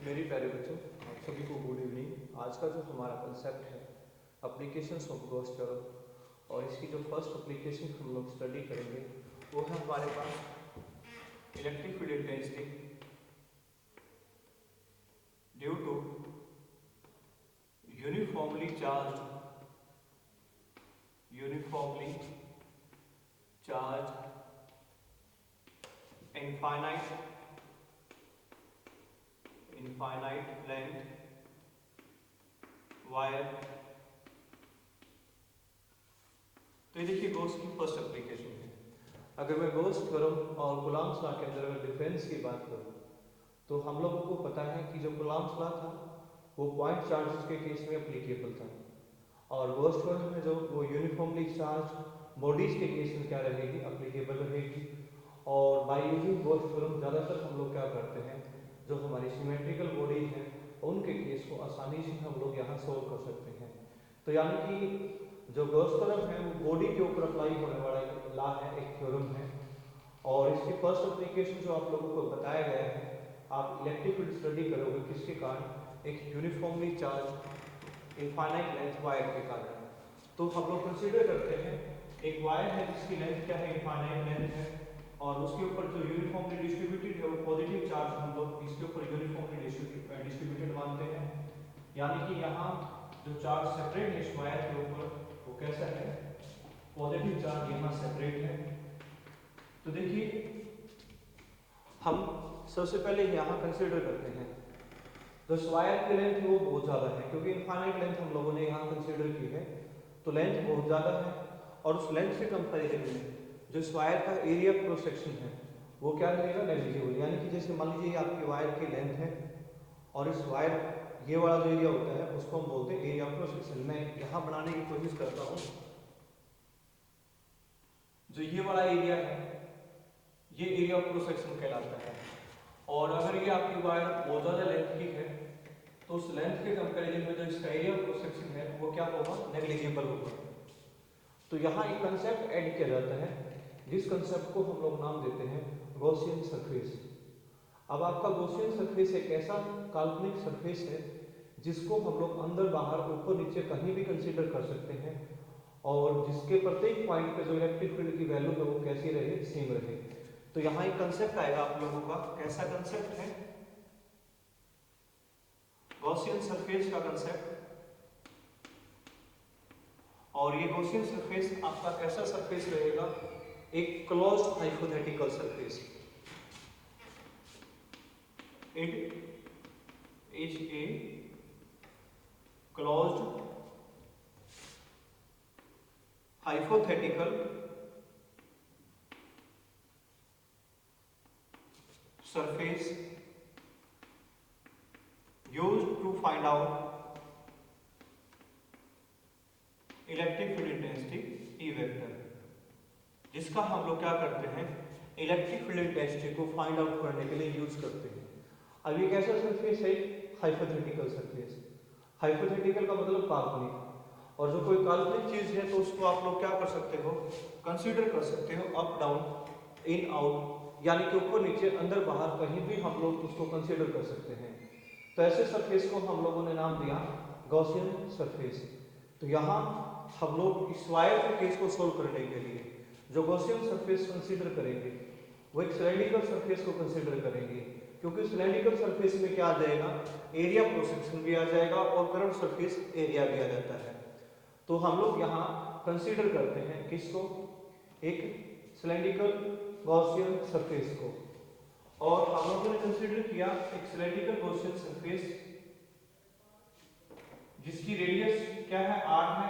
मेरी प्यारे बच्चों, आप सभी को गुड इवनिंग। आज का जो हमारा कंसेप्ट है एप्लीकेशंस ऑफ गॉस थ्योरम, और इसकी जो फर्स्ट एप्लीकेशन हम लोग स्टडी करेंगे वो है हमारे पास electric field intensity due to uniformly charge infinite length wire. तो ये देखिए गॉस की फर्स्ट एप्लीकेशन है। अगर मैं गॉस थ्योरम और कूलॉम्स लॉ के अंदर अगर डिफरेंस की बात करूं तो हम लोगों को पता है कि जो कूलॉम्स लॉ था वो पॉइंट चार्जेस के केस में एप्लीकेबल था, और गॉस थ्योरम में जो वो यूनिफॉर्मली चार्ज बॉडीज के केस में क्या रहेगी, एप्लीकेबल रहेगी। और बाय यूजिंग गॉस थ्योरम ज़्यादातर हम लोग क्या करते हैं, जो हमारी सिमेट्रिकल बॉडीज हैं उनके केस को आसानी से हम लोग यहाँ सोल्व कर सकते हैं। तो यानी कि जो गॉस थ्योरम है वो बॉडी के ऊपर अप्लाई होने वाला लॉ है, एक थ्योरम है। और इसकी फर्स्ट एप्लीकेशन जो आप लोगों को बताया गया है, आप इलेक्ट्रिक फील्ड स्टडी करोगे किसके कारण, एक uniformly charge infinite length wire के कारण। तो हम लोग कंसीडर करते हैं एक वायर है जिसकी लेंथ क्या है, इनफाइनाइट लेंथ है, और उसके ऊपर जो यूनिफॉर्मली डिस्ट्रीब्यूटेड है वो पॉजिटिव चार्ज हम लोग इसके ऊपर यूनिफॉर्मली डिस्ट्रीब्यूटेड मानते हैं। यानी कि यहाँ जो चार्ज सेपरेट है इस वायर के ऊपर वो कैसा है, पॉजिटिव चार्ज यहाँ सेपरेट है। तो देखिए हम सबसे पहले यहाँ कंसीडर करते हैं जो वायर की लेंथ है वो बहुत ज़्यादा है, क्योंकि इनफाइनाइट लेंथ हम लोगों ने यहाँ कंसीडर की है, तो लेंथ बहुत ज़्यादा है। और उस लेंथ के कंपेरिजन में जो इस वायर का एरिया क्रॉस सेक्शन है वो क्या रहेगा, नेग्लिजिबल। यानी कि जैसे मान लीजिए आपकी वायर की लेंथ है और इस वायर ये वाला जो एरिया होता है उसको हम बोलते हैं एरिया क्रॉस सेक्शन। मैं यहाँ बनाने की कोशिश करता हूँ, जो ये वाला एरिया है ये एरिया क्रॉस सेक्शन कहलाता है। और अगर ये आपकी वायर बहुत ज़्यादा लेंथ की है तो उस लेंथ के कंपैरिजन में जो इसका एरिया क्रॉस सेक्शन है वो क्या होगा, नेग्लिजिबल होगा। तो यहाँ एक कंसेप्ट ऐड किया जाता है जिस कंसेप्ट को हम लोग नाम देते हैं गॉसियन सरफेस। अब आपका गॉसियन सरफेस एक ऐसा काल्पनिक सरफेस है जिसको हम लोग अंदर बाहर ऊपर नीचे कहीं भी कंसीडर कर सकते हैं, और जिसके प्रत्येक पॉइंट पे जो इलेक्ट्रिक फील्ड की वैल्यू है वो कैसी रहे, सेम रहे। तो यहाँ एक कंसेप्ट आएगा आप लोगों का, कैसा कंसेप्ट है, गॉसियन सरफेस का कंसेप्ट। और ये गॉसियन सरफेस आपका कैसा सरफेस रहेगा, एक closed hypothetical surface. It is a closed hypothetical surface used to find out electric field intensity E vector, जिसका हम लोग क्या करते हैं, इलेक्ट्रिक फील्ड इंटेंसिटी को फाइंड आउट करने के लिए यूज करते हैं। अब ये कैसा सरफेस है, हाइपोथेटिकल सरफेस। हाइपोथेटिकल का मतलब काल्पनिक, और जो कोई काल्पनिक चीज है तो उसको आप लोग क्या कर सकते हो, कंसीडर कर सकते हो अप डाउन इन आउट, यानी कि ऊपर नीचे अंदर बाहर कहीं भी हम लोग उसको कंसीडर कर सकते हैं। तो ऐसे सरफेस को हम लोगों ने नाम दिया गॉसियन सरफेस। तो यहाँ हम लोग इस वायर के केस को सोल्व करने के लिए जो गॉसियन सरफेस कंसीडर करेंगे वो एक सिलेंड्रिकल सरफेस को कंसीडर करेंगे, क्योंकि सिलेंड्रिकल सरफेस में क्या आ जाएगा, एरिया क्रॉस सेक्शन भी आ जाएगा और करंट सरफेस एरिया भी आ जाता है। तो हम लोग यहाँ कंसीडर करते हैं किसको, एक सिलेंड्रिकल गॉसियन सरफेस को। और हम लोगों ने कंसीडर किया एक सिलेंड्रिकल गॉसियन सरफेस जिसकी रेडियस क्या है, r है,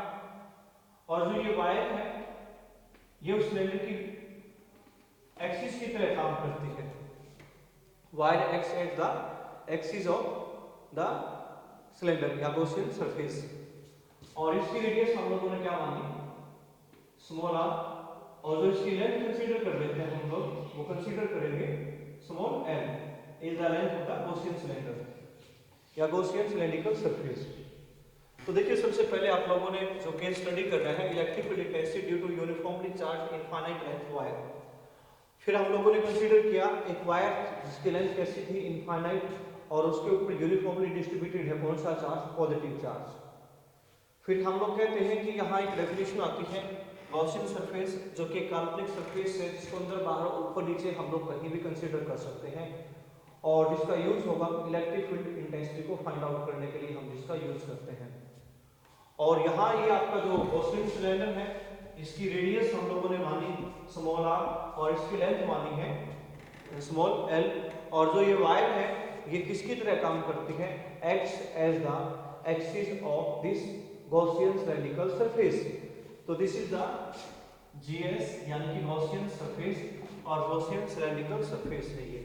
और जो ये वायर है ये उस सिलेंडर की एक्सिस की तरह काम करती है। Wire x at the axis of the cylinder या गॉसियन सरफेस, और इसकी रेडियस हम लोगों ने क्या मानी, स्मॉल r, और जो इसकी लेंथ कंसीडर कर लेते हैं हम लोग वो कंसीडर करेंगे small l is the length of the Gaussian cylinder या गॉसियन सिलेंड्रिकल सरफेस। तो देखिए सबसे पहले आप लोगों ने जो केस स्टडी करना है, electric field intensity due to uniformly charge infinite length wire. फिर हम लोगों ने कंसीडर किया एक वायर जिसकी लेंथ कैसी थी, इनफाइनाइट, और उसके ऊपर यूनिफॉर्मली डिस्ट्रीब्यूटेड है कौन सा चार्ज, पॉजिटिव चार्ज। फिर हम लोग कहते हैं कि यहाँ एक डेफिनेशन आती है गॉसियन सरफेस, जो कि काल्पनिक सरफेस है जिसको अंदर बाहर ऊपर नीचे हम लोग कहीं भी कंसीडर कर सकते हैं, और जिसका यूज होगा इलेक्ट्रिक फील्ड इंटेंसिटी को फाइंड आउट करने के लिए हम जिसका यूज करते हैं। और यहाँ ये आपका जो गॉसियन सिलेंडर है, इसकी रेडियस हम लोगों ने मानी स्मॉल r और इसकी लेंथ मानी है स्मॉल l, और जो ये वायर है ये किसकी तरह काम करती है, acts as the axis of this Gaussian cylindrical surface. तो दिस इज द GS यानी कि गॉसियन सरफेस और गॉसियन सिलेंड्रिकल सरफेस है ये।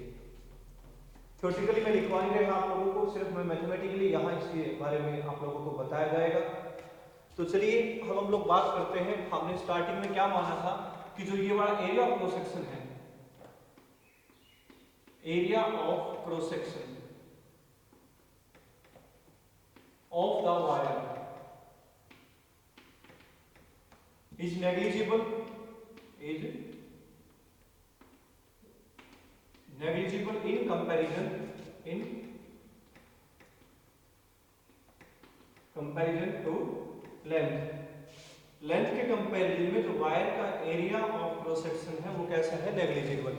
थ्योरेटिकली मैं लिखवा नहीं रहा आप लोगों को, सिर्फ मैं मैथमेटिकली यहाँ इसके बारे में आप लोगों को बताया जाएगा। तो चलिए हम लोग बात करते हैं, हमने स्टार्टिंग में क्या माना था कि जो ये वाला एरिया ऑफ क्रॉस सेक्शन है, area of cross section of the wire is negligible, in comparison to length के कंपैरिजन में जो वायर का एरिया ऑफ क्रॉस सेक्शन है वो कैसा है, नेग्लिजिबल।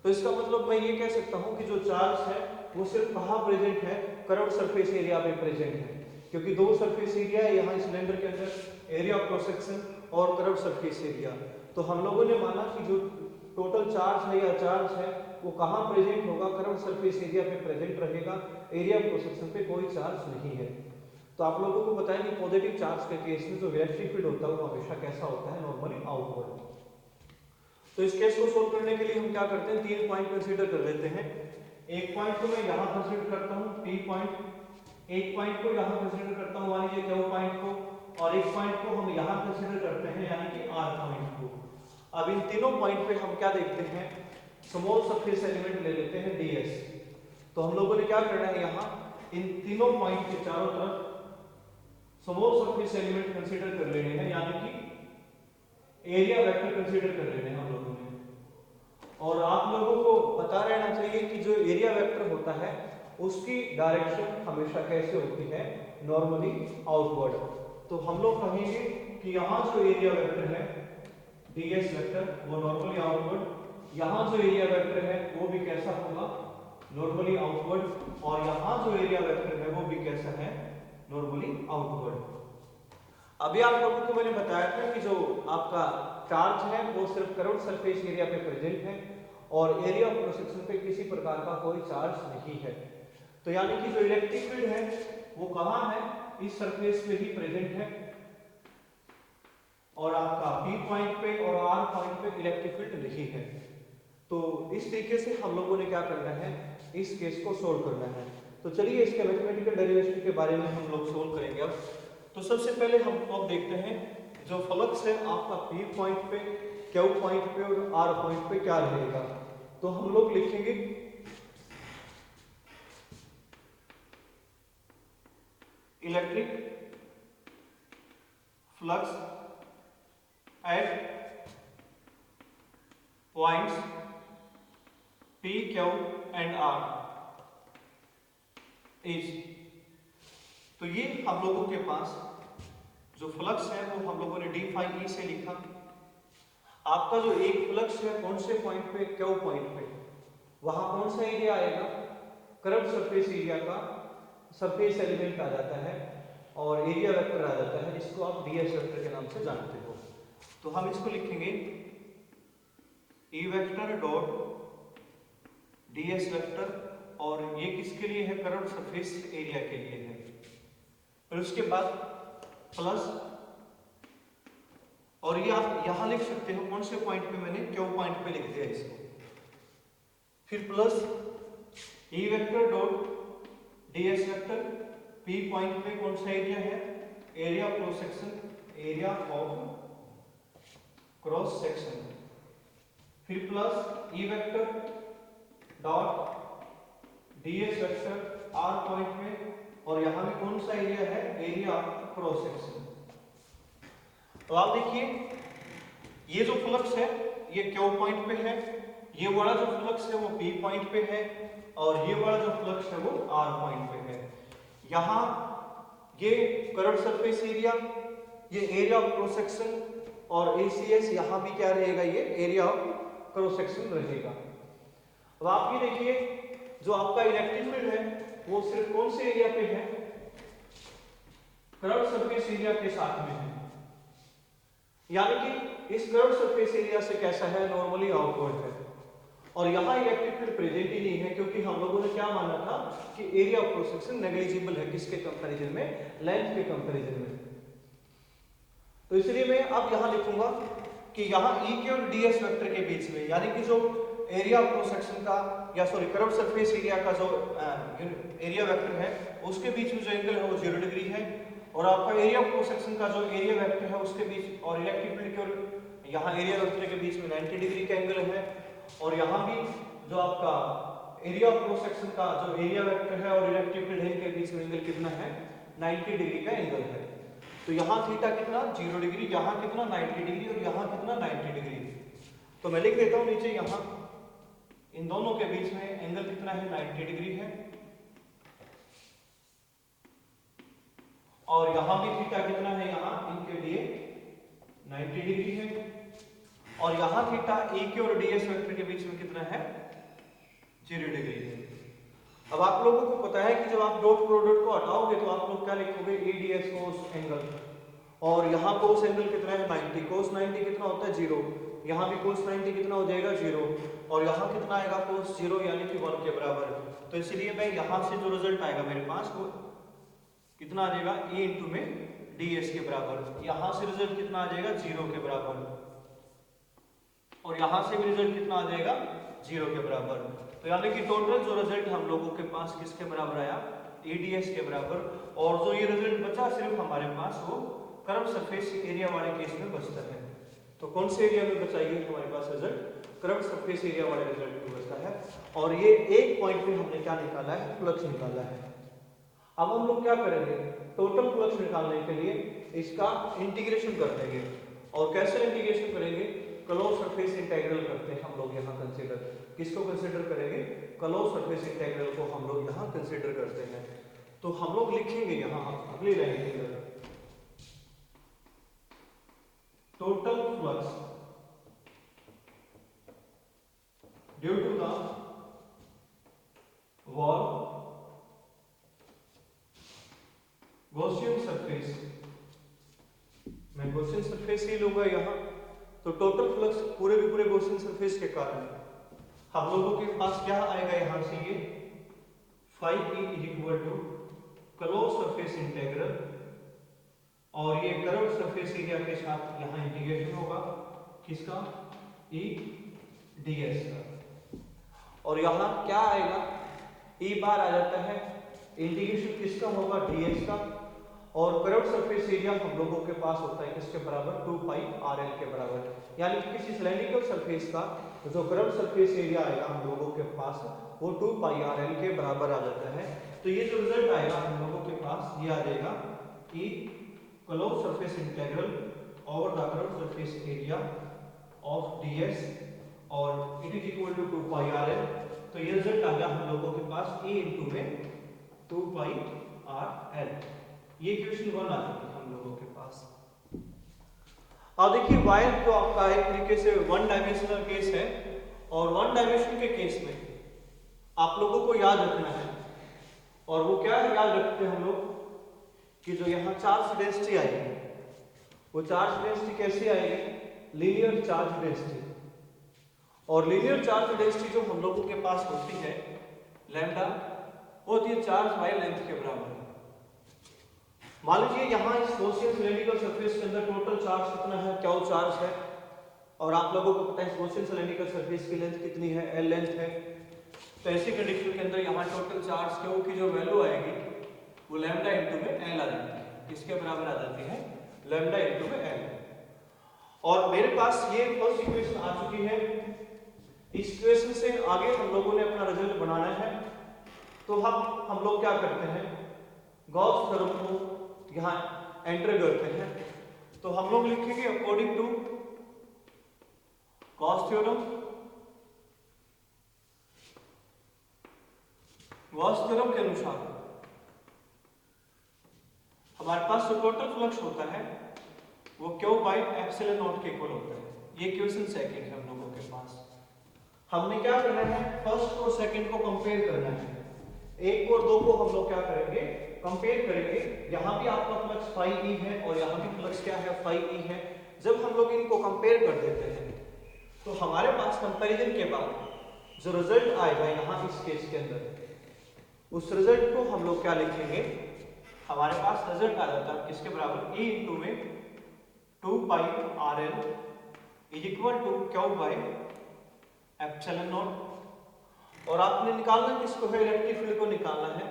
तो इसका मतलब मैं ये कह सकता हूं कि जो चार्ज है वो सिर्फ कहां प्रेजेंट है, कर्व्ड सरफेस एरिया पे प्रेजेंट है, क्योंकि दो सरफेस एरिया है यहाँ सिलेंडर के अंदर, एरिया ऑफ क्रॉस सेक्शन और कर्व्ड सरफेस एरिया। तो हम लोगों ने माना कि जो टोटल चार्ज है या चार्ज है वो कहां प्रेजेंट होगा, कर्व्ड सरफेस एरिया पे प्रेजेंट रहेगा, एरिया ऑफ क्रॉस सेक्शन पे कोई चार्ज नहीं है। तो आप लोगों को बताया कि पॉजिटिव चार्ज के केस में जो इलेक्ट्रिक फील्ड होता है वो हमेशा कैसा होता है, नॉर्मली आउटवर्ड। तो इस केस को सोल्व करने के लिए हम क्या करते हैं, 3 पॉइंट कंसीडर कर लेते हैं। एक पॉइंट को मैं यहाँ कंसीडर करता हूँ P पॉइंट, एक पॉइंट को यहाँ कंसीडर करता हूँ मान लीजिए Q पॉइंट को, और एक पॉइंट को हम यहाँ कंसीडर करते हैं यानी कि R पॉइंट को। अब इन तीनों पॉइंट पे हम क्या देखते हैं, स्मॉल सरफेस एलिमेंट ले लेते हैं ds। तो हम लोगों ने क्या करना है, यहाँ इन तीनों पॉइंट के चारों तरफ स्मॉल सरफेस एलिमेंट कंसीडर कर लेने हैं, यानी कि एरिया वेक्टर कंसीडर कर लेने हैं हम लोगों ने। और आप लोगों को पता रहना चाहिए कि जो एरिया वेक्टर होता है उसकी डायरेक्शन हमेशा कैसे होती है, नॉर्मली आउटवर्ड। तो हम लोग कहेंगे कि यहाँ जो एरिया वेक्टर है ds वेक्टर वो नॉर्मली आउटवर्ड, यहाँ जो एरिया वेक्टर है वो भी कैसा होगा, नॉर्मली आउटवर्ड, और यहाँ जो एरिया वेक्टर है वो भी कैसा है, नॉर्मली आउटवर्ड। अभी आप लोगों को मैंने बताया था कि जो आपका चार्ज है वो सिर्फ कर्व्ड सरफेस एरिया पे प्रेजेंट है और एरिया ऑफ क्रॉस सेक्शन पे किसी प्रकार का कोई चार्ज नहीं है। तो यानी कि जो इलेक्ट्रिक फील्ड है वो कहाँ है, इस सरफेस पे ही प्रेजेंट है, और आपका P पॉइंट पे और R पॉइंट पे इलेक्ट्रिक फील्ड नहीं है। तो इस तरीके से हम लोगों ने क्या करना है, इस केस को सोल्व करना है। तो चलिए इसके मैथमेटिकल डेरिवेशन के बारे में हम लोग सोल्व करेंगे अब। तो सबसे पहले हम अब देखते हैं जो फ्लक्स है आपका P पॉइंट पे, Q पॉइंट पे और R पॉइंट पे क्या रहेगा। तो हम लोग लिखेंगे electric flux at points P, Q and R is. तो ये हम लोगों के पास जो फ्लक्स है वो हम लोगों ने d phi e से लिखा। आपका जो एक फ्लक्स है कौन से पॉइंट पे, Q पॉइंट पे, वहां कौन सा एरिया आएगा, कर्व्ड सरफेस एरिया का सरफेस एलिमेंट आ जाता है और एरिया वेक्टर आ जाता है, जिसको आप ds वेक्टर के नाम से जानते हो। तो हम इसको लिखेंगे E vector dot ds vector, और ये किसके लिए है, कर्व्ड सरफेस एरिया के लिए है। और उसके बाद प्लस, और ये आप यहां लिख सकते हो कौन से पॉइंट पे, मैंने Q पॉइंट पे लिख दिया इसको। फिर plus E vector dot ds vector, P point पे कौन सा एरिया है, area of cross section, area of cross section. फिर plus E vector dot ds vector R point में, और यहां भी कौन सा एरिया है, एरिया ऑफ क्रॉस सेक्शन। तो आप देखिए ये जो फ्लक्स है ये Q पॉइंट पे है ये वाला जो फ्लक्स है वो P पॉइंट पे है और ये वाला जो फ्लक्स है वो R पॉइंट पे है। यहाँ ये कर्व्ड सरफेस एरिया, ये एरिया ऑफ क्रॉस सेक्शन और ACS यहाँ भी क्या रहेगा, ये एरिया ऑफ क्रॉस सेक्शन रहेगा। अब आप ये देखिए जो आपका इलेक्ट्रिक फील्ड है वो सिर्फ कौन से एरिया पे है, कर्व्ड सरफेस एरिया के साथ में है, यानी कि इस कर्व्ड सरफेस एरिया से कैसा है, नॉर्मली आउटवर्ड है। और यहाँ इलेक्ट्रिक फील्ड प्रेजेंट ही नहीं है क्योंकि हम लोगों ने क्या माना था कि area of cross section negligible है, किसके कंपैरिजन में, लेंथ के कंपैरिजन में। तो इसलिए मैं अब यहाँ लिखूंगा कि यहाँ E के और DS वेक्टर के बीच में, यानी कि जो एरिया ऑफ क्रॉस सेक्शन का या सॉरी कर्व्ड सरफेस एरिया का जो एरिया वेक्टर है उसके बीच में जो एंगल है वो 0 डिग्री है, और आपका एरिया ऑफ क्रॉस सेक्शन का जो एरिया वेक्टर है उसके बीच और इलेक्ट्रिक फील्ड के और यहाँ एरिया वेक्टर के बीच में 90 डिग्री का एंगल है। और यहाँ भी जो आपका एरिया ऑफ क्रॉस सेक्शन का जो एरिया वेक्टर है और इलेक्ट्रिक फील्ड के बीच में एंगल कितना है, 90 डिग्री का एंगल है। तो यहाँ थीटा कितना 0 डिग्री, यहाँ कितना 90 डिग्री और यहाँ कितना 90 डिग्री। तो मैं लिख देता हूँ नीचे, यहाँ इन दोनों के बीच में एंगल कितना है, 90 डिग्री है, और यहाँ भी थीटा कितना है, यहाँ इनके लिए 90 डिग्री है, और यहाँ थीटा E के और DS वेक्टर के बीच में कितना है, 0 डिग्री है। अब आप लोगों को पता है कि जब आप डॉट प्रोडक्ट को हटाओगे तो आप लोग क्या लिखोगे, EDS cos एंगल, और यहाँ cos एंगल कितना है 90, cos 90 कितना होता है 0, यहाँ भी cos 90 कितना हो जाएगा 0, और यहाँ कितना आएगा cos 0 यानी कि 1 के बराबर। तो इसलिए मैं यहाँ से जो रिजल्ट आएगा मेरे पास वो कितना आ जाएगा, E इंटू में DS के बराबर। यहाँ से रिजल्ट कितना आ जाएगा 0 के बराबर, और यहाँ से भी रिजल्ट कितना आ जाएगा 0 के बराबर। तो यानी कि टोटल जो रिजल्ट हम लोगों के पास किसके बराबर आया, EDS के बराबर। और जो ये रिजल्ट बचा सिर्फ हमारे पास वो कर्व सरफेस एरिया वाले केस में बचता है। तो कौन से एरिया में बचा, ये हमारे पास रिजल्ट कर्व सरफेस एरिया वाले रिजल्ट में बचता है। और ये एक पॉइंट पे हमने क्या निकाला है, फ्लक्स निकाला है। अब हम लोग क्या करेंगे, टोटल फ्लक्स निकालने के लिए इसका इंटीग्रेशन कर देंगे। और कैसे इंटीग्रेशन करेंगे, क्लोज सरफेस इंटीग्रल करते हैं हम लोग यहाँ कंसीडर। किसको कंसीडर करेंगे, क्लोज सरफेस इंटीग्रल को हम लोग यहाँ कंसीडर करते हैं। तो हम लोग लिखेंगे यहाँ अगली लाइन के अंदर, total flux due to the wall Gaussian surface, मैं गॉसियन सरफेस ही लूंगा यहाँ। तो टोटल फ्लक्स पूरे के पूरे गॉसियन सरफेस के कारण हम लोगों के पास क्या आएगा, यहाँ से ये phi E is equal to close surface integral, और ये कर्व सरफेस एरिया के साथ यहाँ इंटीग्रेशन होगा किसका, E DS का। और यहाँ क्या आएगा, E बार आ जाता है, इंटीग्रेशन किसका होगा, DS का, और कर्व सरफेस एरिया हम लोगों के पास होता है किसके बराबर, 2 पाई RL के बराबर। यानी कि किसी सिलेंड्रिकल सरफेस का जो कर्व सरफेस एरिया आएगा हम लोगों के पास वो 2 पाई RL के बराबर आ जाता है। तो ये जो रिजल्ट आएगा हम लोगों के पास ये आ जाएगा कि close surface integral over the curve surface area of DS और it is equal to 2 pi RL। तो ये रिजल्ट आ गया हम लोगों के पास E इंटू में 2 पाई RL। ये इक्वेशन 1 आ चुकी है हम लोगों के पास। अब देखिए वायर जो आपका एक तरीके से वन डायमेंशनल केस है, और वन डायमेंशन के केस में आप लोगों को याद रखना है, और वो क्या याद रखते हैं हम लोग कि जो यहाँ चार्ज डेंसिटी आएगी वो चार्ज डेंसिटी कैसी आएगी, लीनियर चार्ज डेंसिटी। और लीनियर चार्ज डेंसिटी जो हम लोगों के पास होती है लैम्डा, वो होती है चार्ज बाय लेंथ के बराबर। मान लीजिए यहाँ इस गॉसियन सिलेंड्रिकल सरफेस के अंदर टोटल चार्ज कितना है, क्या चार्ज है, और आप लोगों को पता है इस गॉसियन सिलेंड्रिकल सरफेस की लेंथ कितनी है, L लेंथ है। तो ऐसी कंडीशन के अंदर यहाँ टोटल चार्ज क्यू की जो वैल्यू आएगी वो लैम्डा इंटू में L आ जाती है, किसके बराबर आ जाती है, लैम्डा इंटू में L। और मेरे पास ये फर्स्ट इक्वेशन आ चुकी है। इस इक्वेशन से आगे हम लोगों ने अपना रिजल्ट बनाना है। तो हम लोग क्या करते हैं, गॉस थ्योरम को यहाँ एंटर करते हैं। तो हम लोग लिखेंगे according to Gauss theorem Gauss theorem के अनुसार हमारे पास जो टोटल फ्लक्स होता है वो क्यू बाई एप्सिलॉन नॉट के इक्वल होता है। ये क्वेश्चन सेकंड है हम लोगों के पास। हमने क्या करना है, फर्स्ट और सेकंड को कंपेयर करना है। एक और दो को हम लोग क्या करेंगे, कंपेयर करेंगे। यहाँ भी आपका फ्लक्स फाई ई है और यहाँ भी फ्लक्स क्या है, फाई ई है। जब हम लोग इनको कंपेयर कर देते हैं तो हमारे पास कंपैरिजन के बाद जो रिजल्ट आएगा यहाँ इस केस के अंदर, उस रिजल्ट को हम लोग क्या लिखेंगे, हमारे पास रिजल्ट आ जाता है किसके बराबर, E इंटू में 2 pi R L is equal to Q by epsilon naught. और आपने निकालना किसको है, इलेक्ट्रिक फील्ड को निकालना है।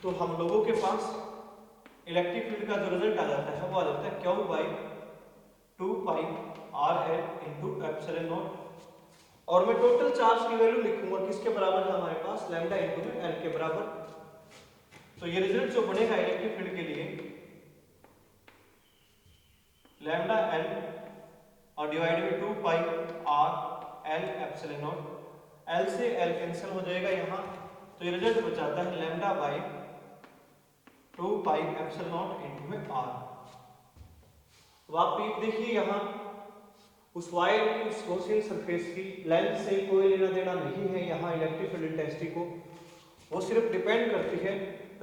तो हम लोगों के पास इलेक्ट्रिक फील्ड का जो रिजल्ट आ जाता है वो आ जाता है Q by 2 pi R L into epsilon naught. और मैं टोटल चार्ज की वैल्यू लिखूंगा किसके बराबर है हमारे पास, लैम्डा इंटू में एल के बराबर। तो ये रिजल्ट जो बनेगा इलेक्ट्रिक फील्ड के लिए, लैम्डा एल और डिवाइड में 2 pi R L epsilon naught. L से एल कैंसिल हो जाएगा यहाँ, तो ये रिजल्ट बचाता है lambda by 2 pi epsilon naught into में आर। तो आप देखिए यहाँ उस वायर की, उस गॉसियन सरफेस की लेंथ से कोई लेना देना नहीं है यहाँ इलेक्ट्रिक फील्ड इंटेंसिटी को। वो सिर्फ डिपेंड करती है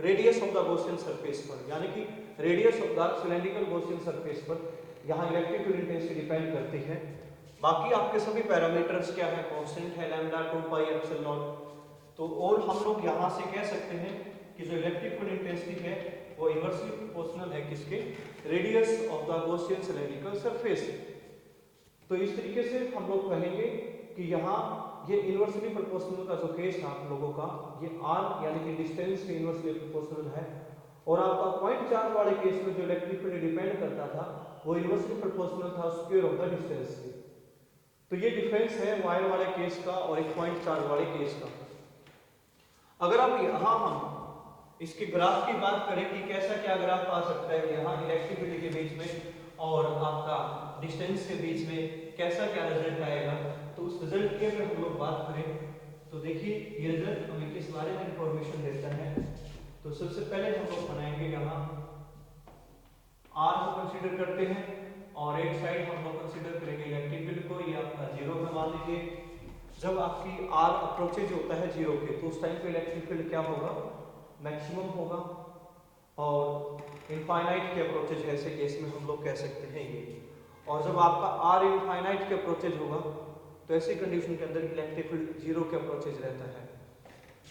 radius of the Gaussian surface पर, यानी कि radius of the cylindrical Gaussian surface पर यहाँ इलेक्ट्रिक फील्ड इंटेंसिटी डिपेंड करती है। बाकी आपके सभी पैरामीटर्स क्या है, कांस्टेंट है लैम्डा 2 पाई एप्सिलॉन नॉट। तो और हम लोग यहाँ से कह सकते हैं कि जो इलेक्ट्रिक फील्ड इंटेंसिटी है वो इनवर्सली प्रोपोर्शनल है किसके, radius of the Gaussian cylindrical surface. तो इस तरीके से हम लोग कहेंगे कि यहाँ ये इनवर्सली प्रोपोर्शनल का जो केस है आप लोगों का, ये आर यानी कि डिस्टेंस के इनवर्सली प्रोपोर्शनल है। और आपका पॉइंट चार्ज वाले केस में जो इलेक्ट्रिक फील्ड डिपेंड करता था वो इनवर्सली प्रोपोर्शनल था स्क्वायर ऑफ द डिस्टेंस से। तो ये डिफरेंस है वायर वाले केस का और एक पॉइंट चार्ज वाले केस का। अगर आप यहाँ हम इसके ग्राफ की बात करें कि कैसा क्या ग्राफ आ सकता है यहाँ इलेक्ट्रिक फील्ड के बीच में और आपका डिस्टेंस के बीच में कैसा क्या रिजल्ट आएगा, तो उस रिजल्ट के अगर हम लोग बात करें तो देखिए ये रिजल्ट हमें किस बारे में इंफॉर्मेशन देता है। तो सबसे पहले हम लोग बनाएंगे यहाँ आर को कंसीडर करते हैं और एक साइड हम लोग कंसीडर करेंगे इलेक्ट्रिक फील्ड को, ये आपका जीरो में मान लीजिए। जब आपकी आर अप्रोचेज होता है जीरो के तो उस टाइम पे इलेक्ट्रिक फील्ड क्या होगा, मैक्सिमम होगा। और इनफाइनाइट के अप्रोचेज ऐसे केस में हम लोग कह सकते हैं ये। और जब आपका आर इनफाइनाइट के अप्रोचेज होगा तो ऐसी कंडीशन के अंदर इलेक्ट्रिक फील्ड जीरो के अप्रोचेज रहता है।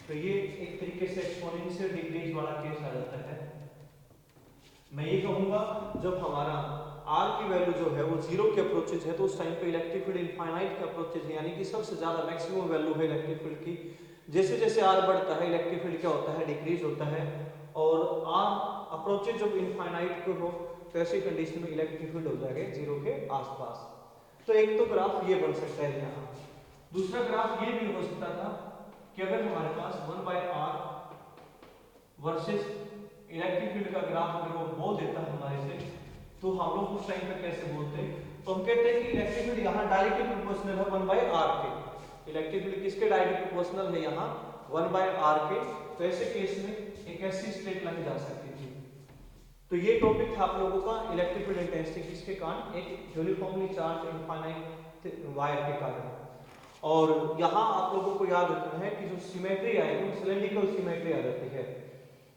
तो ये एक तरीके से एक्सपोनेंशियल डिक्रीज वाला केस आ जाता है। मैं ये कहूंगा जब हमारा आर की वैल्यू जो है वो जीरो के अप्रोचेज है तो उस टाइम पे इलेक्ट्रिक फील्ड इनफाइनाइट के अप्रोचेज है, यानी कि सबसे ज्यादा मैक्सिमम वैल्यू है इलेक्ट्रिक फील्ड की। जैसे जैसे आर बढ़ता है इलेक्ट्रिक फील्ड क्या होता है, डिक्रीज होता है। और आर अप्रोचेज जब इनफाइनाइट को हो तो ऐसी कंडीशन में इलेक्ट्रिक फील्ड हो जाएगा जीरो के आसपास। तो एक तो ग्राफ ये बन सकता है यहाँ। दूसरा ग्राफ ये भी हो सकता था कि अगर हमारे पास 1/r वर्सेस इलेक्ट्रिक फील्ड का ग्राफ अगर वो बोल देता है हमारे से, तो हम लोग उस टाइम पे कैसे बोलते हैं, तो हम कहते हैं कि इलेक्ट्रिक फील्ड यहाँ डायरेक्टली प्रोपोर्शनल है 1/r के। इलेक्ट्रिक फील्ड किसके डायरेक्टली प्रोपोर्शनल है यहाँ 1/r के। तो ऐसे केस में एक ऐसी स्ट्रेट लाइन जा सकती थी। तो ये टॉपिक था आप लोगों का इलेक्ट्रिक फील्ड इंटेंसिटी किसके कारण, एक यूनिफॉर्मली चार्ज इनफाइनाइट वायर के कारण। और यहाँ आप लोगों को याद रखना है कि जो सिमेट्री आएगी वो सिलेंड्रिकल सिमेट्री आ जाती है।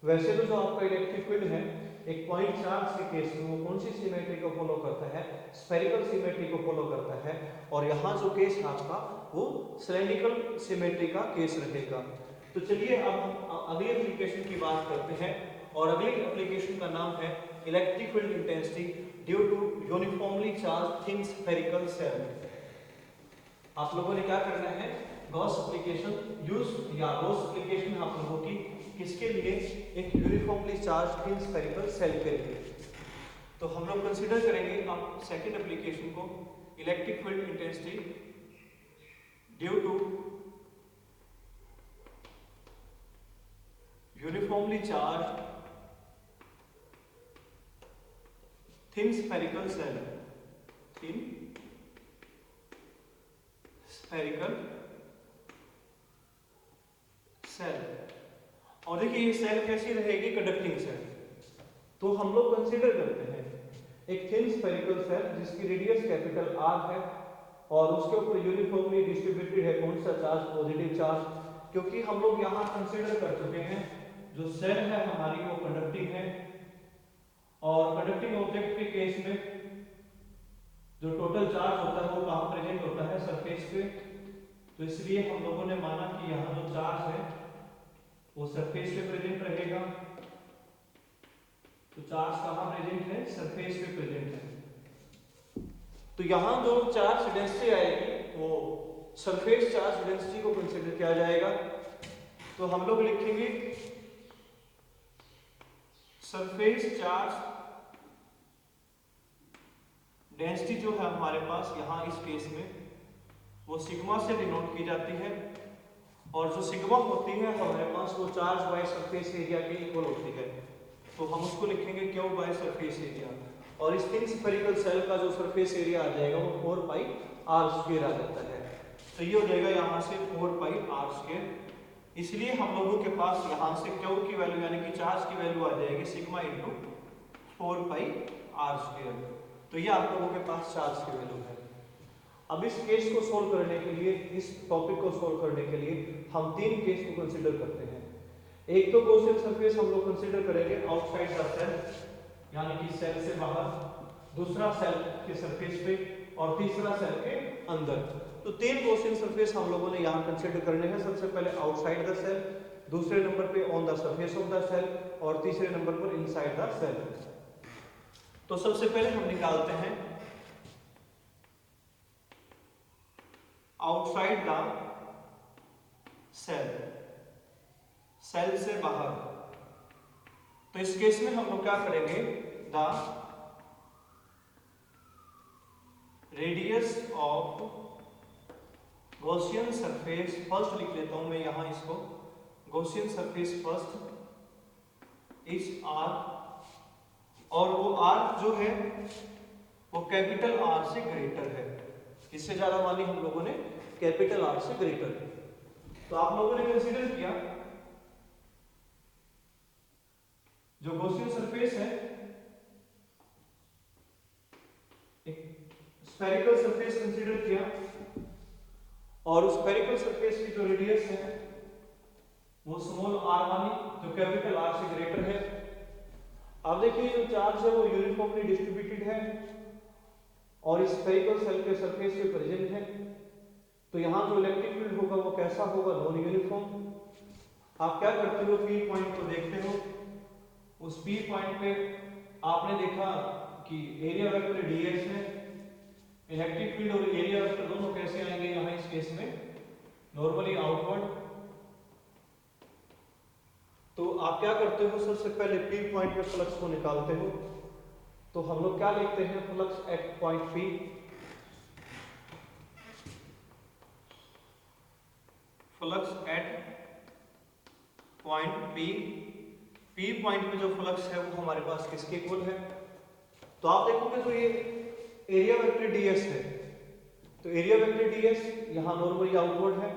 वैसे तो जो आपका इलेक्ट्रिक फील्ड है एक पॉइंट चार्ज के केस में वो कौन सी सिमेट्री को फॉलो करता है, स्फेरिकल सिमेट्री को फॉलो करता है। और यहाँ जो केस है आपका वो सिलेंड्रिकल सिमेट्री का केस रहेगा। तो चलिए अब हम अगली एप्लीकेशन की बात करते हैं और अगली एप्लीकेशन का नाम है electric field intensity due to uniformly charge thin spherical shell. आप लोगों ने क्या करना है, गॉस एप्लीकेशन यूज या गॉस एप्लीकेशन आप लोगों की किसके लिए, एक uniformly charge thin spherical shell के लिए। तो हम लोग कंसीडर करेंगे अब सेकंड एप्लीकेशन को, electric field intensity due to uniformly charge thin spherical shell, thin spherical shell. और देखिए ये सेल कैसी रहेगी, कंडक्टिंग सेल। तो हम लोग कंसीडर करते हैं एक थिन स्फेरिकल सेल जिसकी रेडियस कैपिटल आर है और उसके ऊपर यूनिफॉर्मली डिस्ट्रीब्यूटेड है कौन सा चार्ज, पॉजिटिव चार्ज। क्योंकि हम लोग यहाँ कंसीडर कर चुके हैं जो सेल है हमारी वो कंडक्टिंग है, और कंडक्टिंग ऑब्जेक्ट के केस में जो टोटल चार्ज होता है वो कहाँ प्रेजेंट होता है, सरफेस पे। तो इसलिए हम लोगों ने माना कि यहाँ जो चार्ज है वो सरफेस पे प्रेजेंट रहेगा। तो चार्ज कहाँ प्रेजेंट है, सरफेस पे प्रेजेंट है। तो यहाँ जो चार्ज डेंसिटी आएगी वो सरफेस चार्ज डेंसिटी को कंसीडर किया जाएगा। तो हम लोग लिखेंगे सरफेस चार्ज डेंसिटी जो है हमारे पास यहाँ इस केस में वो सिग्मा से डिनोट की जाती है, और जो सिग्मा होती है हमारे पास वो चार्ज बाय सरफेस एरिया के इक्वल होती है। तो हम उसको लिखेंगे क्यू बाय सरफेस एरिया, और इस थिन स्फेरिकल सेल का जो सरफेस एरिया आ जाएगा वो 4 पाई आर स्क्वायर आ जाता है। तो ये हो जाएगा यहाँ से 4 पाई आर स्क्वायर। इसलिए हम लोगों के पास यहाँ से क्यू की वैल्यू यानी कि चार्ज की वैल्यू आ जाएगी sigma into 4 pi R square. तो ये आप लोगों के पास चार्ज की वैल्यू है। अब इस केस को सोल्व करने के लिए, इस टॉपिक को सोल्व करने के लिए हम 3 केस को कंसीडर करते हैं। एक तो गॉसियन सरफेस हम लोग कंसीडर करेंगे आउटसाइड द सेल यानी कि सेल से बाहर, दूसरा सेल के सरफेस पे, और तीसरा सेल के अंदर। तो 3 गॉसियन सरफेस हम लोगों ने यहाँ कंसीडर करने हैं। सबसे पहले आउटसाइड द सेल, दूसरे नंबर पे on the surface of the shell, और तीसरे नंबर पर इनसाइड द सेल। तो सबसे पहले हम निकालते हैं आउटसाइड द सेल, सेल से बाहर। तो इस केस में हम लोग क्या करेंगे, the radius of Gaussian surface, first लिख लेता हूं मैं यहां इसको, Gaussian surface first is R, और वो आर जो है वो कैपिटल आर से ग्रेटर है। इससे ज्यादा मानी हम लोगों ने कैपिटल आर से ग्रेटर है। तो आप लोगों ने कंसीडर किया जो गॉसियन सरफेस है एक स्फेरिकल सरफेस कंसीडर किया, और उस स्फेरिकल सरफेस की जो रेडियस है वो स्मॉल आर मानी जो कैपिटल आर से ग्रेटर है। अब देखिए जो चार्ज है वो यूनिफॉर्मली डिस्ट्रीब्यूटेड है और इस स्फेरिकल सेल के सरफेस पे प्रेजेंट है। तो यहाँ जो इलेक्ट्रिक फील्ड होगा वो कैसा होगा, नॉन यूनिफॉर्म। आप क्या करते हो, पी पॉइंट को देखते हो, उस पी पॉइंट पे आपने देखा कि एरिया वेक्टर डीएस है, इलेक्ट्रिक फील्ड और एरिया वेक्टर दोनों कैसे आएंगे यहाँ इस केस में, नॉर्मली आउटवर्ड। तो आप क्या करते हो, सबसे पहले पी पॉइंट पे फ्लक्स को निकालते हो। तो हम लोग क्या लिखते हैं, flux at point P, flux at point P. P point पे जो फ्लक्स है वो हमारे पास किसके इक्वल है। तो आप देखोगे तो ये एरिया वेक्टर डीएस है, तो एरिया वेक्टर डीएस यहाँ नॉर्मली आउटवर्ड है,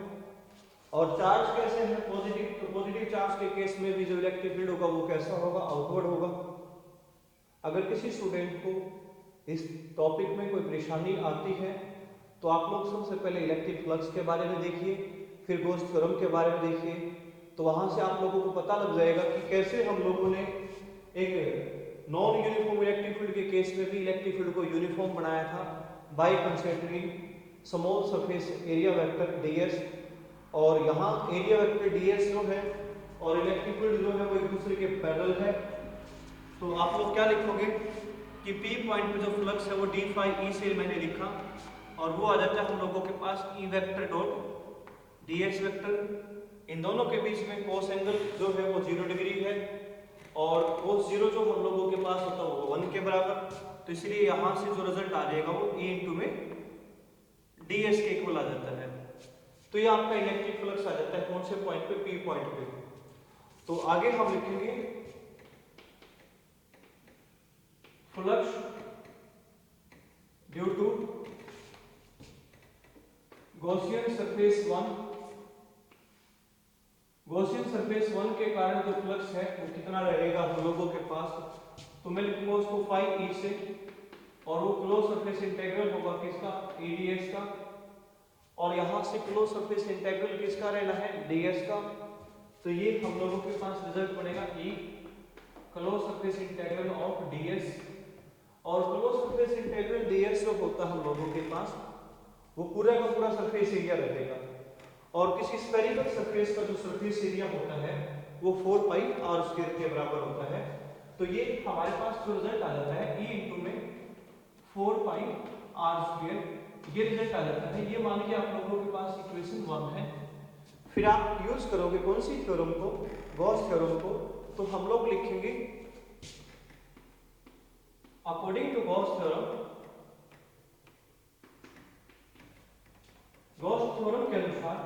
और चार्ज कैसे है, पॉजिटिव। तो पॉजिटिव चार्ज के केस में भी जो इलेक्ट्रिक फील्ड होगा वो कैसा होगा, आउटवर्ड होगा। अगर किसी स्टूडेंट को इस टॉपिक में कोई परेशानी आती है तो आप लोग सबसे पहले इलेक्ट्रिक फ्लक्स के बारे में देखिए, फिर गॉस थ्योरम के बारे में देखिए। तो वहां से आप लोगों को पता लग जाएगा कि कैसे हम लोगों ने एक नॉन यूनिफॉर्म इलेक्ट्रिक फील्ड के केस में भी इलेक्ट्रिक फील्ड को यूनिफॉर्म बनाया था by considering small surface area vector DS. और यहाँ एरिया वेक्टर डीएस जो है और इलेक्ट्रिक फील्ड जो है वो एक दूसरे के पैरेलल है। तो आप लोग क्या लिखोगे कि पी पॉइंट पे जो फ्लक्स है वो डी फाई ई से मैंने लिखा, और वो आ जाता है हम लोगों के पास E vector dot D X vector. इन दोनों के बीच में कोस एंगल जो है वो 0 डिग्री है, और कोस 0 जो हम लोगों के पास होता है वो 1 के बराबर। तो इसलिए यहाँ से जो रिजल्ट आ जाएगा वो ई इंटू में डी एस के इक्वल आ जाता है। तो ये आपका इलेक्ट्रिक फ्लक्स आ जाता है कौन से पॉइंट पे, पी पॉइंट पे। तो आगे हम लिखेंगे flux due to Gaussian surface 1, Gaussian surface 1 के कारण जो फ्लक्स है वो कितना रहेगा हम लोगों के पास, तो मैं लिखूंगा उसको फाई ई से, और वो क्लोज सरफेस इंटीग्रल होगा किसका, ईडीएस का, और यहां से क्लोज सरफेस इंटीग्रल किसका रहना है, डीएस का। तो ये हम लोगों के पास रिजल्ट बनेगा E close surface integral of DS, और क्लोज सरफेस इंटीग्रल डीएस जो होता है हम लोगों के पास वो पूरा का पूरा सरफेस एरिया रहेगा, और किसी स्फेरिकल सरफेस का जो सरफेस एरिया होता है वो 4 पाई आर स्क्वायर के बराबर होता है। तो ये हमारे पास जो रिजल्ट आ जाता है ई इंटू में 4 पाई आर स्क्वायर, ये रिजल्ट आ जाता है। ये मान के आप लोगों के पास इक्वेशन 1 है। फिर आप यूज करोगे कौन सी थ्योरम को, गॉस थ्योरम को, तो हम लोग लिखेंगे according to Gauss theorem, Gauss theorem के अनुसार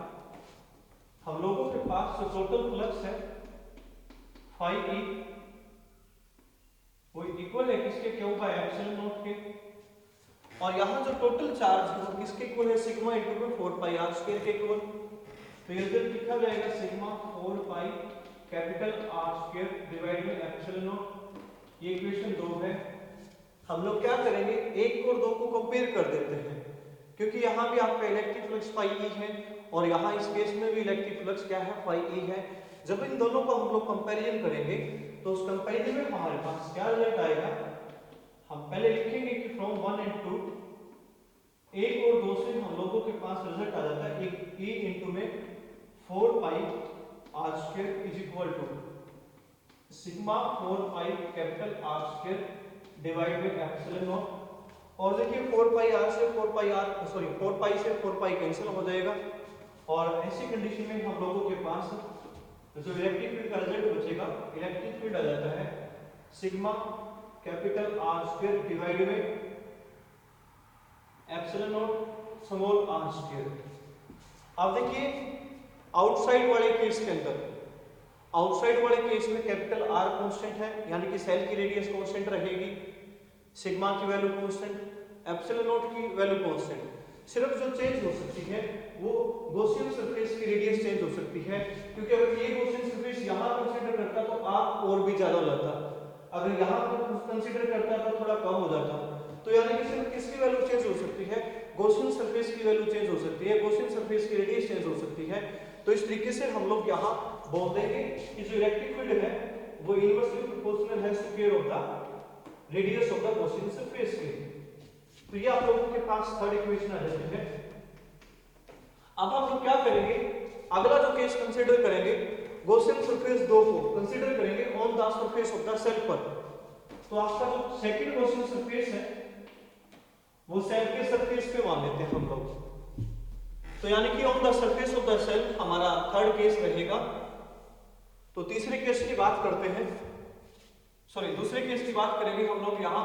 हम लोगों के पास जो टोटल फ्लक्स है फाई ई वो इक्वल है किसके, क्यू बाय एप्सिलॉन नॉट के, और यहां जो टोटल चार्ज है वो किसके इक्वल है, सिग्मा इनटू में 4 पाई आर स्क्वायर के इक्वल। तो ये रिजल्ट लिखा जाएगा sigma 4 pi capital R square divide by epsilon not. ये इक्वेशन 2 है। हम लोग क्या करेंगे, 1 और 2 को कंपेयर कर देते हैं, क्योंकि यहाँ भी आपका इलेक्ट्रिक फ्लक्स फाई ई है और यहाँ इस केस में भी इलेक्ट्रिक फ्लक्स क्या है, फाई ई है। जब इन दोनों को हम लोग कंपैरिजन करेंगे तो उस कंपैरिजन में हमारे पास क्या रिजल्ट आएगा, हम पहले लिखेंगे कि फ्रॉम 1 एंड 2, 1 और 2 से हम लोगों के पास रिजल्ट आ जाता है एक ई इंटू में 4 pi R square is equal to sigma 4 pi capital R square divide by epsilon naught. और देखिए 4 पाई आर से 4 पाई आर सॉरी 4 पाई से 4 पाई कैंसिल हो जाएगा, और ऐसी कंडीशन में हम लोगों के पास जो इलेक्ट्रिक फील्ड का रिजल्ट बचेगा, इलेक्ट्रिक फील्ड आ जाता है sigma capital R square divide by epsilon naught small R square. अब देखिए आउटसाइड वाले केस के अंदर, आउटसाइड वाले केस में कैपिटल आर कांस्टेंट है, यानी कि सेल की रेडियस कांस्टेंट रहेगी, सिग्मा की वैल्यू कांस्टेंट, एप्सिलॉन नॉट की वैल्यू कांस्टेंट। सिर्फ जो चेंज हो सकती है वो गॉसियन सरफेस की रेडियस चेंज हो सकती है, क्योंकि अगर ये गॉसियन सरफेस यहां कंसीडर करता तो आप और भी ज्यादा हो जाता, अगर यहां पर कंसीडर करता तो थोड़ा कम हो जाता। तो यानी कि सिर्फ किसकी वैल्यू चेंज हो सकती है, गॉसियन सरफेस की वैल्यू चेंज हो सकती है, गॉसियन सरफेस की रेडियस चेंज हो सकती है। तो इस तरीके से हम लोग यहां बोल देंगे कि जो इलेक्ट्रिक फील्ड है वो इनवर्सली प्रोपोर्शनल है square of the radius of the Gaussian surface के। तो ये आप लोगों के पास थर्ड इक्वेशन आ जाती है। अब हम लोग क्या करेंगे, अगला जो केस कंसीडर करेंगे, गॉसियन सरफेस 2 को कंसीडर करेंगे on the surface of the shell पर। तो आपका जो सेकंड गॉसियन सरफेस है वो सेल के सरफेस पे मान लेते हैं हम लोग। तो यानी कि on the surface of the shell हमारा थर्ड केस रहेगा। तो तीसरे केस की बात करते हैं, सॉरी दूसरे केस की बात करेंगे हम लोग यहां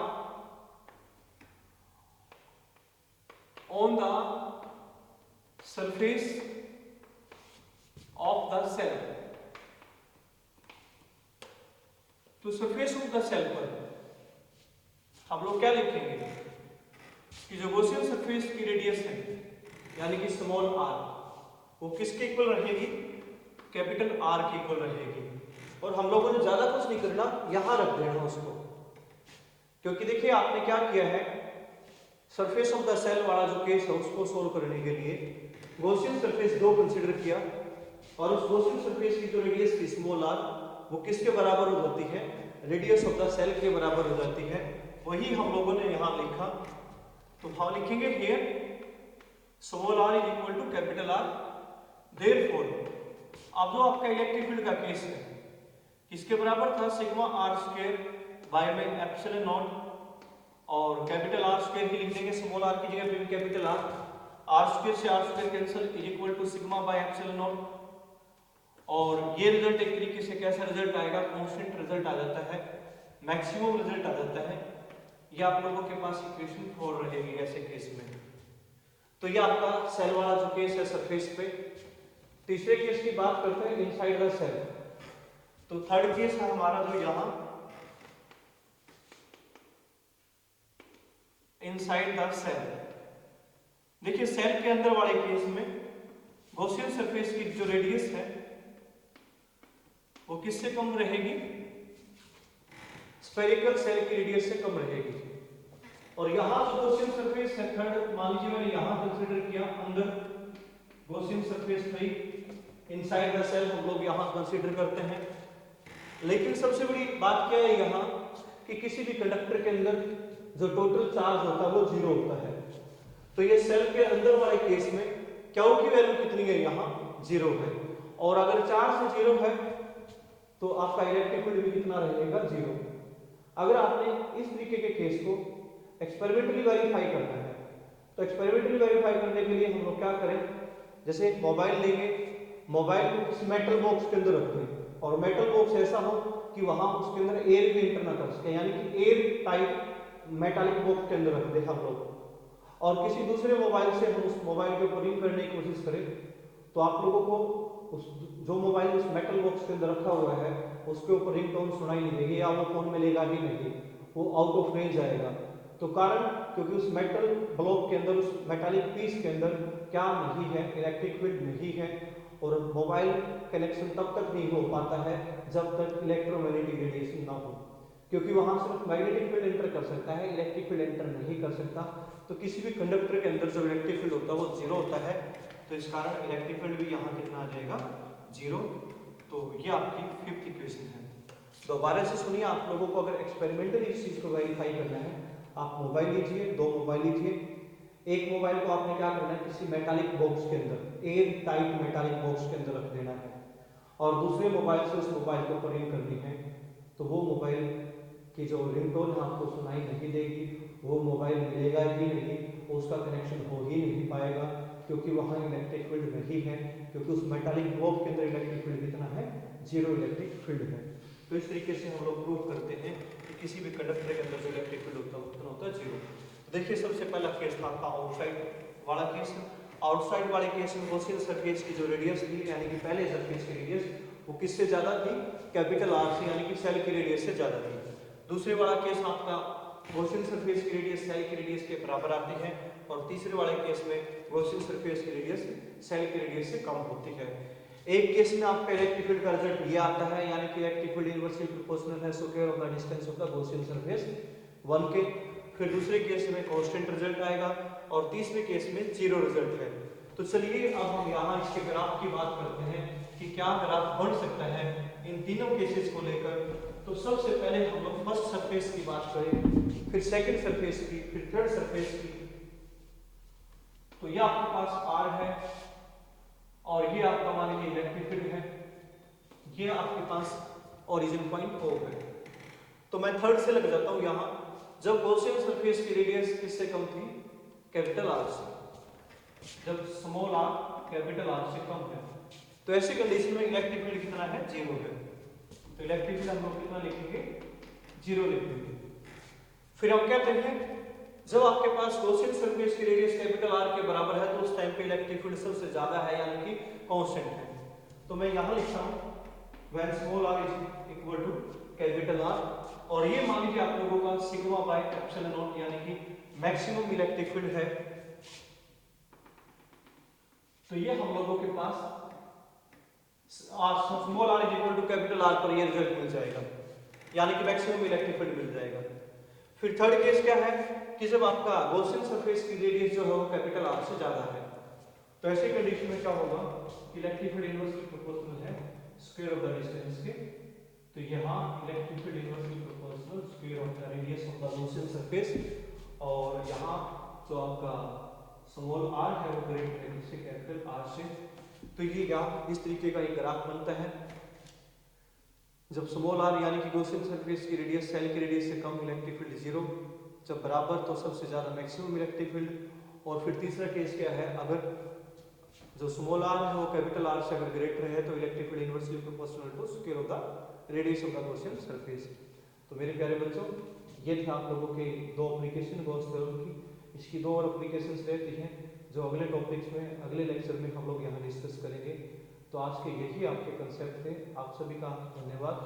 on the surface of the shell. तो सरफेस ऑफ द सेल पर हम लोग क्या लिखेंगे कि जो गॉसियन सरफेस की रेडियस है यानी कि स्मॉल आर वो किसके इक्वल रहेगी, कैपिटल आर के इक्वल रहेगी। और हम लोगों ने ज्यादा कुछ नहीं करना, यहां रख देना उसको, क्योंकि देखिए आपने क्या किया है, सरफेस ऑफ द सेल वाला जो केस है उसको सोल्व करने के लिए गॉसियन सरफेस 2 कंसीडर किया, और उस गॉसियन सरफेस की जो रेडियस थी स्मॉल आर वो किसके बराबर हो जाती है, रेडियस ऑफ द सेल के बराबर हो जाती है। वही हम लोगों ने यहां लिखा। तो हम लिखेंगे here small R is equal to capital R. Therefore अब जो आपका इलेक्ट्रिक फील्ड का केस है किसके बराबर था, सिग्मा आर स्क्वायर बाय में एप्सिलॉन नॉट, और कैपिटल आर स्क्वायर ही लिख देंगे, स्मॉल आर की जगह पे कैपिटल आर स्क्वायर से R square cancel is equal to sigma by epsilon naught. और ये रिजल्ट एक तरीके से कैसा रिजल्ट आएगा, कांस्टेंट रिजल्ट आ जाता है, मैक्सिमम रिजल्ट आ जाता है। ये आप लोगों के पास इक्वेशन 4 रहेगी ऐसे केस में। तो ये आपका सेल वाला जो केस है सरफेस पे। तीसरे केस की बात करते हैं इनसाइड द सेल। तो थर्ड केस है हमारा जो यहां इनसाइड द सेल। देखिए सेल के अंदर वाले केस में गॉसियन सरफेस की जो रेडियस है वो किससे कम रहेगी? स्फेरिकल सेल की रेडियस से कम रहेगी। और यहां जो गॉसियन सरफेस है थर्ड, मान लीजिए मैंने यहां कंसीडर किया अंदर गॉसियन सरफेस थी, इनसाइड द सेल हम लोग यहां कंसीडर करते हैं। लेकिन सबसे बड़ी बात क्या है यहां कि किसी भी कंडक्टर के अंदर जो टोटल चार्ज होता है वो जीरो होता है। तो ये सेल के अंदर वाले केस में क्यू की वैल्यू कितनी है? यहाँ जीरो है। और अगर चार्ज जीरो है तो आपका इलेक्ट्रिक फील्ड भी कितना रहेगा? जीरो। अगर आपने इस तरीके के केस को एक्सपेरिमेंटली वेरीफाई करना है तो एक्सपेरिमेंटली वेरीफाई करने के लिए हम लोग क्या करें, जैसे मोबाइल लेंगे, मोबाइल को किसी मेटल बॉक्स के अंदर रखते हैं और मेटल बॉक्स ऐसा हो कि वहां उसके अंदर एयर भी एंटर ना कर सके, यानी कि एयर टाइट मेटालिक बॉक्स के अंदर रख दे हम लोग, और किसी दूसरे मोबाइल से हम उस मोबाइल के ऊपर रिंग करने की कोशिश करें तो आप लोगों को उस जो मोबाइल उस मेटल बॉक्स के अंदर रखा हुआ है उसके ऊपर रिंग टोन सुनाई नहीं देगी या वो फोन में लेगा ही नहीं, वो आउट ऑफ रेंज आएगा। तो कारण क्योंकि उस मेटल ब्लॉक के अंदर, उस मेटालिक पीस के अंदर क्या नहीं है? इलेक्ट्रिक फील्ड नहीं है। और मोबाइल कनेक्शन तब तक नहीं हो पाता है जब तक इलेक्ट्रोमैग्नेटिक रेडिएशन ना हो, क्योंकि वहां सिर्फ मैग्नेटिक फील्ड एंटर कर सकता है, इलेक्ट्रिक फील्ड एंटर नहीं कर सकता। तो किसी भी कंडक्टर के अंदर जो इलेक्ट्रिक फील्ड होता है वो जीरो होता है, तो इस कारण इलेक्ट्रिक फील्ड भी यहाँ कितना आ जाएगा? जीरो। तो ये आपकी फिफ्थ इक्वेशन है। दोबारा से सुनिए, आप लोगों को अगर एक्सपेरिमेंटली इस चीज को वेरीफाई करना है, आप मोबाइल लीजिए, दो मोबाइल लीजिए। एक मोबाइल को आपने क्या करना है? किसी मेटालिक बॉक्स के अंदर, एयर टाइट मेटालिक बॉक्स के अंदर रख देना है और दूसरे मोबाइल से उस मोबाइल को रिंग करनी है। तो वो मोबाइल की जो रिंगटोन आपको सुनाई नहीं देगी, वो मोबाइल मिलेगा ही नहीं, उसका कनेक्शन हो ही नहीं पाएगा, क्योंकि वहाँ इलेक्ट्रिक फील्ड नहीं है, क्योंकि उस मेटालिक बॉक्स के अंदर इलेक्ट्रिक फील्ड कितना है? जीरो इलेक्ट्रिक फील्ड है। तो इस तरीके से हम लोग प्रूव करते हैं कि किसी भी कंडक्टर के अंदर जो इलेक्ट्रिक फील्ड होता है उतना होता है जीरो। तो देखिए, सबसे पहला केस था आपका आउटसाइड वाला केस। आउटसाइड वाले केस में गॉसियन सरफेस की जो रेडियस थी, यानी कि पहले सरफेस की रेडियस, वो किससे ज्यादा थी? कैपिटल आर से, यानी कि सेल की रेडियस से ज्यादा थी। दूसरे वाला केस आपका गॉसियन सरफेस की रेडियस सेल की रेडियस के बराबर आती है, और तीसरे वाले केस में गॉसियन सरफेस की रेडियस सेल की रेडियस से कम होती है। एक केस में आपका इलेक्ट्रिक फील्ड का रिजल्ट ये आता है, यानी कि इलेक्ट्रिक फील्ड इनवर्सली प्रोपोर्शनल है square of the distance of the Gaussian surface 1 के। फिर दूसरे केस में कांस्टेंट रिजल्ट आएगा और तीसरे केस में जीरो रिजल्ट है। तो चलिए अब हम यहाँ इसके ग्राफ की बात करते हैं कि क्या ग्राफ बन सकता है इन तीनों केसेस को लेकर। तो सबसे पहले हम लोग फर्स्ट सरफेस की बात करें, फिर सेकंड सरफेस की, फिर थर्ड सरफेस की। तो ये आपके पास R है और ये आपका मान लीजिए इलेक्ट्रिक फील्ड है, ये आपके पास ओरिजिन पॉइंट O है। तो मैं थर्ड से लग जाता हूं यहां, जब गॉसियन सरफेस की रेडियस किससे कम थी? कैपिटल R से। जब स्मॉल r कैपिटल R से कम है तो ऐसी कंडीशन में इलेक्ट्रिक फील्ड कितना है? जीरो है। तो इलेक्ट्रिक फील्ड हम लोग कितना लिखेंगे? जीरो लिखेंगे। फिर हम कहते हैं जब आपके पास गॉसियन सरफेस की रेडियस कैपिटल R के बराबर है तो उस टाइम पे इलेक्ट्रिक फील्ड सबसे ज्यादा है, यानी कि कांस्टेंट है। तो मैं यहां लिखता हूं when small r is equal to capital R, और ये मान लीजिए आप लोगों का सिग्मा बाय एप्सिलॉन नॉट, यानी कि मैक्सिमम इलेक्ट्रिक फील्ड है। तो ये हम लोगों के पास small r is equal to capital R पर ये रिजल्ट मिल जाएगा, यानी कि मैक्सिमम इलेक्ट्रिक फील्ड मिल जाएगा। फिर थर्ड केस क्या है कि जब आपका गॉसियन सरफेस की रेडियस जो है वो कैपिटल R से ज्यादा है, तो ऐसी कंडीशन में क्या होगा? इलेक्ट्रिक फील्ड इनवर्सली प्रोपोर्शनल है स्क्वायर ऑफ द डिस्टेंस के। तो यहाँ electric field inversely proportional square of the radius of the Gaussian surface, और यहाँ जो आपका स्मॉल r है वो ग्रेटर है किससे? कैपिटल R से। तो ये ग्राफ इस तरीके का एक ग्राफ बनता है, जब स्मॉल r यानी कि गॉसियन सरफेस की रेडियस सेल की रेडियस से कम, इलेक्ट्रिक फील्ड जीरो, जब बराबर तो सबसे ज्यादा मैक्सिमम इलेक्ट्रिक फील्ड। और फिर तीसरा केस क्या है? अगर जो स्मॉल r है वो कैपिटल R से अगर ग्रेटर है तो electric field inversely proportional to square of the radius of the Gaussian surface. तो मेरे प्यारे बच्चों, ये थे आप लोगों के दो एप्लीकेशन गॉस थ्योरम की। इसकी दो और एप्लीकेशंस रहती हैं जो अगले टॉपिक्स में, अगले लेक्चर में हम लोग यहाँ डिस्कस करेंगे। तो आज के यही आपके कंसेप्ट थे। आप सभी का धन्यवाद।